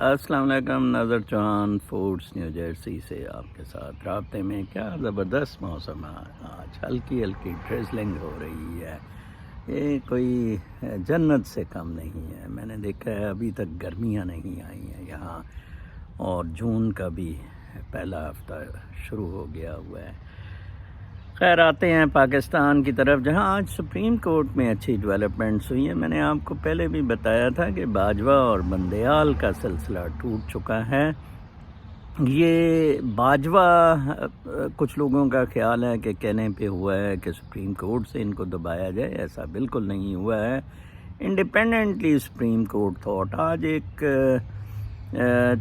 السلام علیکم، نظر چوہان فوڈس نیو جرسی سے آپ کے ساتھ رابطے میں۔ کیا زبردست موسم ہے آج، ہلکی ہلکی ڈریزلنگ ہو رہی ہے، یہ کوئی جنت سے کم نہیں ہے۔ میں نے دیکھا ہے ابھی تک گرمیاں نہیں آئی ہیں یہاں، اور جون کا بھی پہلا ہفتہ شروع ہو گیا ہوا ہے۔ خیر، آتے ہیں پاکستان کی طرف، جہاں آج سپریم کورٹ میں اچھی ڈیولپمنٹس ہوئی ہیں۔ میں نے آپ کو پہلے بھی بتایا تھا کہ باجوہ اور بندیال کا سلسلہ ٹوٹ چکا ہے۔ یہ باجوہ کچھ لوگوں کا خیال ہے کہ کہنے پہ ہوا ہے کہ سپریم کورٹ سے ان کو دبایا جائے، ایسا بالکل نہیں ہوا ہے۔ انڈیپینڈنٹلی سپریم کورٹ تھاٹ، آج ایک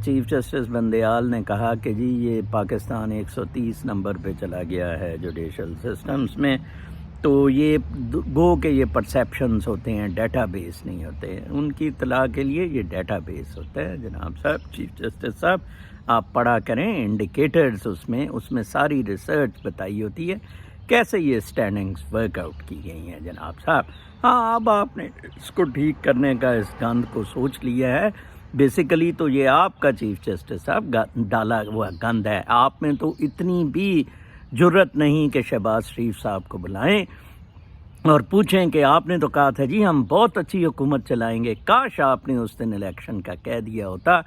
چیف جسٹس بندیال نے کہا کہ جی یہ پاکستان 130 نمبر پہ چلا گیا ہے جوڈیشل سسٹمز میں، تو یہ گو کہ یہ پرسیپشنز ہوتے ہیں، ڈیٹا بیس نہیں ہوتے۔ ان کی اطلاع کے لیے یہ ڈیٹا بیس ہوتا ہے جناب صاحب، چیف جسٹس صاحب آپ پڑھا کریں انڈیکیٹرز، اس میں ساری ریسرچ بتائی ہوتی ہے کیسے یہ سٹینڈنگز ورک آؤٹ کی گئی ہیں جناب صاحب۔ ہاں، اب آپ نے اس کو ٹھیک کرنے کا اس گند کو سوچ لیا ہے۔ بیسیکلی تو یہ آپ کا چیف جسٹس صاحب ڈالا ہوا گند ہے۔ آپ میں تو اتنی بھی جرت نہیں کہ شہباز شریف صاحب کو بلائیں اور پوچھیں کہ آپ نے تو کہا تھا جی ہم بہت اچھی حکومت چلائیں گے، کاش آپ نے اس دن الیکشن کا کہہ دیا ہوتا،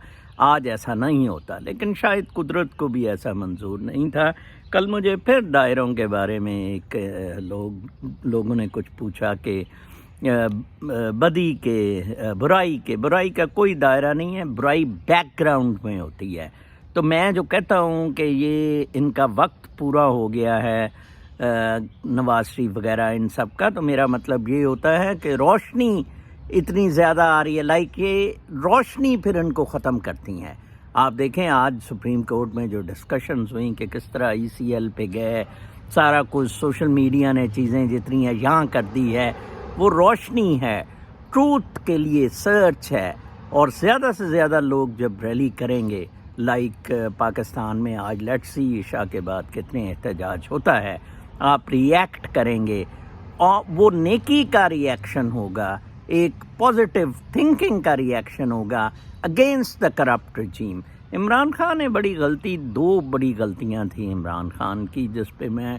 آج ایسا نہیں ہوتا۔ لیکن شاید قدرت کو بھی ایسا منظور نہیں تھا۔ کل مجھے پھر دائروں کے بارے میں ایک لوگوں نے کچھ پوچھا کہ بدی کے برائی کا کوئی دائرہ نہیں ہے، برائی بیک گراؤنڈ میں ہوتی ہے۔ تو میں جو کہتا ہوں کہ یہ ان کا وقت پورا ہو گیا ہے، نواز شریف وغیرہ ان سب کا، تو میرا مطلب یہ ہوتا ہے کہ روشنی اتنی زیادہ آ رہی ہے، لائک یہ روشنی پھر ان کو ختم کرتی ہیں۔ آپ دیکھیں آج سپریم کورٹ میں جو ڈسکشنز ہوئیں کہ کس طرح ECL پہ گئے، سارا کچھ سوشل میڈیا نے چیزیں جتنی ہیں یہاں کر دی ہے، وہ روشنی ہے، ٹروتھ کے لیے سرچ ہے۔ اور زیادہ سے زیادہ لوگ جب ریلی کریں گے، لائک پاکستان میں آج لیٹس سی عشاء کے بعد کتنے احتجاج ہوتا ہے، آپ ری ایکٹ کریں گے، اور وہ نیکی کا ری ایکشن ہوگا، ایک پازیٹیو تھنکنگ کا ری ایکشن ہوگا اگینسٹ دا کرپٹ رجیم۔ عمران خان نے دو بڑی غلطیاں تھیں عمران خان کی، جس پہ میں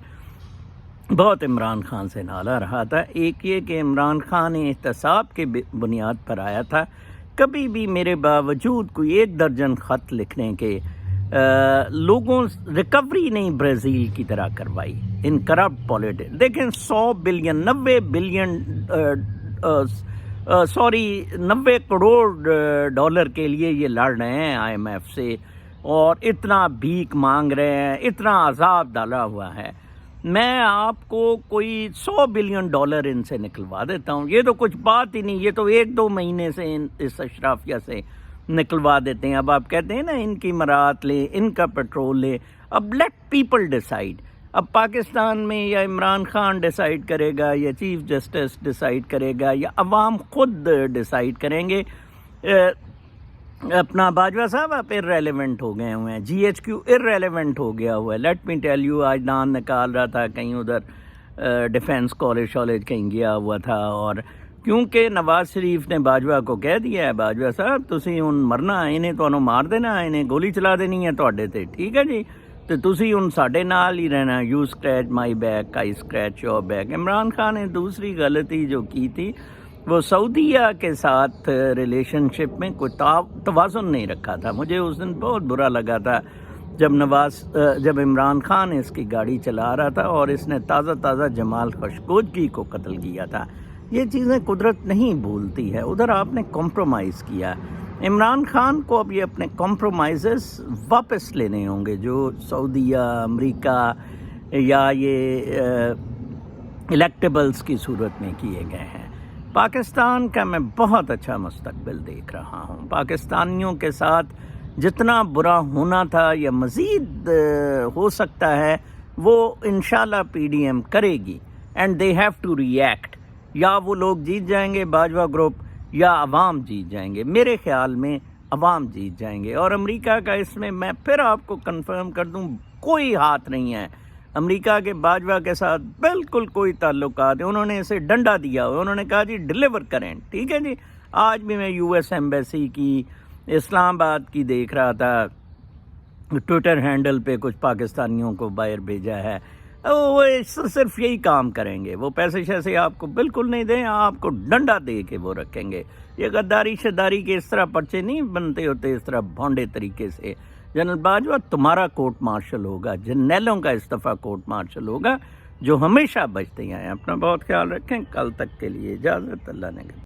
بہت عمران خان سے نالا رہا تھا۔ ایک یہ کہ عمران خان احتساب کے بنیاد پر آیا تھا، کبھی بھی میرے باوجود کوئی 1 درجن خط لکھنے کے لوگوں ریکوری نہیں برازیل کی طرح کروائی ان کرپٹ پالیٹکس۔ دیکھیں 90 کروڑ ڈالر کے لیے یہ لڑ رہے ہیں IMF سے، اور اتنا بھیک مانگ رہے ہیں، اتنا عذاب ڈالا ہوا ہے۔ میں آپ کو کوئی $100 بلین ان سے نکلوا دیتا ہوں، یہ تو کچھ بات ہی نہیں، یہ تو 1-2 مہینے سے اس اشرافیہ سے نکلوا دیتے ہیں۔ اب آپ کہتے ہیں نا ان کی مراعات لیں، ان کا پیٹرول لیں، اب لیٹ پیپل ڈیسائیڈ۔ اب پاکستان میں یا عمران خان ڈیسائیڈ کرے گا، یا چیف جسٹس ڈیسائیڈ کرے گا، یا عوام خود ڈیسائیڈ کریں گے۔ اپنا باجوہ صاحب آپ ارریلیونٹ ہو گئے ہوئے ہیں، GHQ ارریلیونٹ ہو گیا ہوا ہے۔ لیٹ می ٹیل یو، آج نام نکال رہا تھا کہیں ادھر ڈیفینس کالج کہیں گیا ہوا تھا، اور کیونکہ نواز شریف نے باجوہ کو کہہ دیا ہے باجوہ صاحب تسی ہن مرنا، انہیں تانوں مار دینا، انہیں گولی چلا دینی ہے تواڈے تے، ٹھیک ہے جی، تو تسی ہن ساڈے نال ہی رہنا، you scratch my back I scratch your back. Imran Khan نے دوسری غلطی جو کی تھی، وہ سعودیہ کے ساتھ ریلیشن شپ میں کوئی توازن نہیں رکھا تھا۔ مجھے اس دن بہت برا لگا تھا جب عمران خان اس کی گاڑی چلا رہا تھا اور اس نے تازہ جمال خشوگی کو قتل کیا تھا۔ یہ چیزیں قدرت نہیں بھولتی ہے، ادھر آپ نے کمپرومائز کیا۔ عمران خان کو اب یہ اپنے کمپرومائزز واپس لینے ہوں گے جو سعودیہ، امریکہ یا یہ الیکٹیبلز کی صورت میں کیے گئے ہیں۔ پاکستان کا میں بہت اچھا مستقبل دیکھ رہا ہوں۔ پاکستانیوں کے ساتھ جتنا برا ہونا تھا یا مزید ہو سکتا ہے، وہ انشاءاللہ PDM کرے گی، and they have to react. یا وہ لوگ جیت جائیں گے باجوہ گروپ، یا عوام جیت جائیں گے۔ میرے خیال میں عوام جیت جائیں گے، اور امریکہ کا اس میں میں پھر آپ کو کنفرم کر دوں کوئی ہاتھ نہیں ہے۔ امریکہ کے باجوہ کے ساتھ بالکل کوئی تعلقات ہے، انہوں نے اسے ڈنڈا دیا ہوا، انہوں نے کہا جی ڈیلیور کریں، ٹھیک ہے جی۔ آج بھی میں US ایمبیسی کی اسلام آباد کی دیکھ رہا تھا ٹویٹر ہینڈل پہ کچھ پاکستانیوں کو باہر بھیجا ہے، وہ صرف یہی کام کریں گے، وہ پیسے شیسے آپ کو بالکل نہیں دیں، آپ کو ڈنڈا دے کے وہ رکھیں گے۔ یہ غداری شداری کے اس طرح پرچے نہیں بنتے ہوتے، اس طرح بھونڈے طریقے سے۔ جنرل باجوہ تمہارا کورٹ مارشل ہوگا، جرنیلوں کا اس دفعہ کورٹ مارشل ہوگا جو ہمیشہ بچتے ہیں۔ اپنا بہت خیال رکھیں، کل تک کے لیے اجازت، اللہ نے